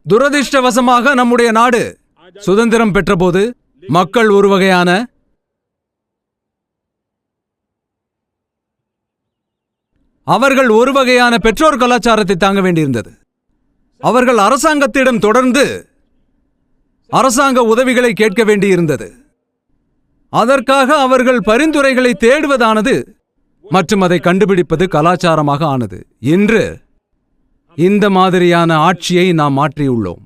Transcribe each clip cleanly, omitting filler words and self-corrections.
துரதிர்ஷ்டவசமாக நம்முடைய நாடு சுதந்திரம் பெற்றபோது மக்கள் அவர்கள் ஒரு வகையான பெற்றோர் கலாச்சாரத்தை தாங்க வேண்டியிருந்தது. அவர்கள் அரசாங்கத்திடம் தொடர்ந்து அரசாங்க உதவிகளை கேட்க வேண்டியிருந்தது. அதற்காக அவர்கள் பரிந்துரைகளை தேடுவதானது மற்றும் அதை கண்டுபிடிப்பது கலாச்சாரமாக ஆனது. இன்று இந்த மாதிரியான ஆட்சியை நாம் மாற்றியுள்ளோம்.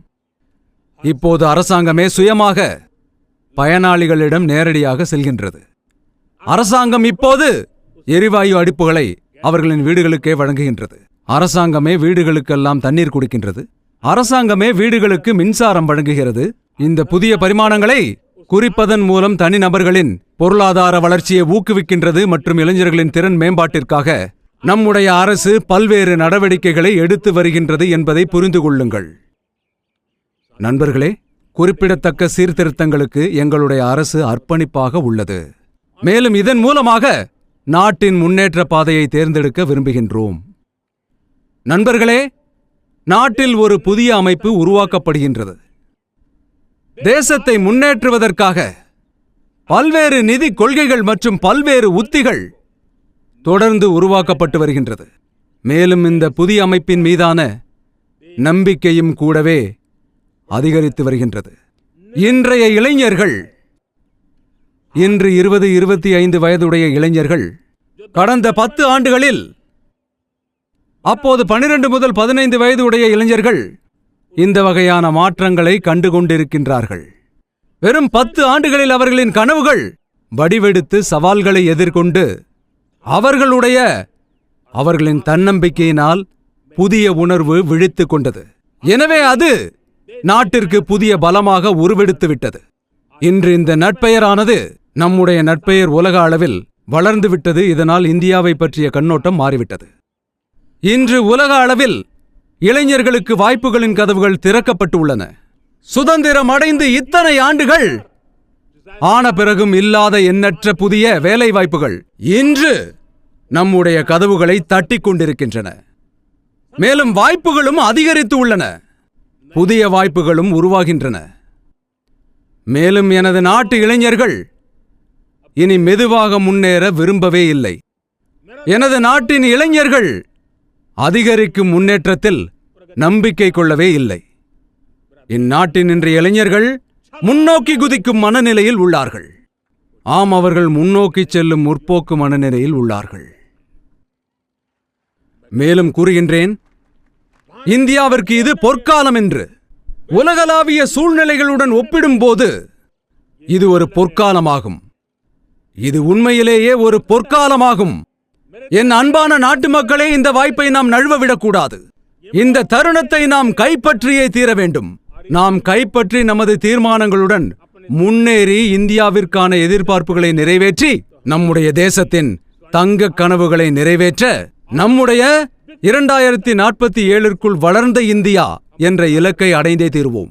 இப்போது அரசாங்கமே சுயமாக பயனாளிகளிடம் நேரடியாக செல்கின்றது. அரசாங்கம் இப்போது எரிவாயு அடுப்புகளை அவர்களின் வீடுகளுக்கே வழங்குகின்றது. அரசாங்கமே வீடுகளுக்கெல்லாம் தண்ணீர் கொடுக்கின்றது. அரசாங்கமே வீடுகளுக்கு மின்சாரம் வழங்குகிறது. இந்த புதிய பரிமாணங்களை குறிப்பதன் மூலம் தனிநபர்களின் பொருளாதார வளர்ச்சியை ஊக்குவிக்கின்றது மற்றும் இளைஞர்களின் திறன் மேம்பாட்டிற்காக நம்முடைய அரசு பல்வேறு நடவடிக்கைகளை எடுத்து வருகின்றது என்பதை புரிந்து கொள்ளுங்கள். நண்பர்களே, குறிப்பிடத்தக்க சீர்திருத்தங்களுக்கு எங்களுடைய அரசு அர்ப்பணிப்பாக உள்ளது. மேலும் இதன் மூலமாக நாட்டின் முன்னேற்ற பாதையை தேர்ந்தெடுக்க விரும்புகின்றோம். நண்பர்களே, நாட்டில் ஒரு புதிய அமைப்பு உருவாக்கப்படுகின்றது. தேசத்தை முன்னேற்றுவதற்காக பல்வேறு நிதி கொள்கைகள் மற்றும் பல்வேறு உத்திகள் தொடர்ந்து உருவாக்கப்பட்டு வருகின்றது. மேலும் இந்த புதிய அமைப்பின் மீதான நம்பிக்கையும் கூடவே அதிகரித்து வருகின்றது. இன்றைய இளைஞர்கள், இன்று 20-25 வயதுடைய இளைஞர்கள் கடந்த 10 ஆண்டுகளில், அப்போது 12 முதல் 15 வயது உடைய இளைஞர்கள் இந்த வகையான மாற்றங்களை கண்டுகொண்டிருக்கின்றார்கள். வெறும் 10 ஆண்டுகளில் அவர்களின் கனவுகள் வடிவெடுத்து சவால்களை எதிர்கொண்டு அவர்களின் தன்னம்பிக்கையினால் புதிய உணர்வு விழித்துக் கொண்டது. எனவே அது நாட்டிற்கு புதிய பலமாக உருவெடுத்து விட்டது. இன்று இந்த நற்பெயரானது நம்முடைய நற்பெயர் உலக அளவில் வளர்ந்து விட்டது. இதனால் இந்தியாவை பற்றிய கண்ணோட்டம் மாறிவிட்டது. இன்று உலக அளவில் இளைஞர்களுக்கு வாய்ப்புகளின் கதவுகள் திறக்கப்பட்டு உள்ளன. சுதந்திரம் அடைந்து இத்தனை ஆண்டுகள் ஆன பிறகும் இல்லாத எண்ணற்ற புதிய வேலை வாய்ப்புகள் இன்று நம்முடைய கதவுகளை தட்டிக் கொண்டிருக்கின்றன. மேலும் வாய்ப்புகளும் அதிகரித்து உள்ளன. புதிய வாய்ப்புகளும் உருவாகின்றன. மேலும் எனது நாட்டு இளைஞர்கள் இனி மெதுவாக முன்னேற விரும்பவே இல்லை. எனது நாட்டின் இளைஞர்கள் அதிகரிக்கும் முன்னேற்றத்தில் நம்பிக்கை கொள்ளவே இல்லை. இந்நாட்டின் இன்றைய இளைஞர்கள் முன்னோக்கி குதிக்கும் மனநிலையில் உள்ளார்கள். ஆம், அவர்கள் முன்னோக்கி செல்லும் முற்போக்கு மனநிலையில் உள்ளார்கள். மேலும் கூறுகின்றேன், இந்தியாவிற்கு இது பொற்காலம் என்று. உலகளாவிய சூழ்நிலைகளுடன் ஒப்பிடும்போது இது ஒரு பொற்காலமாகும். இது உண்மையிலேயே ஒரு பொற்காலமாகும். என் அன்பான நாட்டு மக்களே, இந்த வாய்ப்பை நாம் நழுவவிடக்கூடாது. இந்த தருணத்தை நாம் கைப்பற்றியே தீர வேண்டும். நாம் கைப்பற்றி நமது தீர்மானங்களுடன் முன்னேறி இந்தியாவிற்கான எதிர்பார்ப்புகளை நிறைவேற்றி நம்முடைய தேசத்தின் தங்க கனவுகளை நிறைவேற்ற நம்முடைய 2047ற்குள் வளர்ந்த இந்தியா என்ற இலக்கை அடைந்தே தீருவோம்.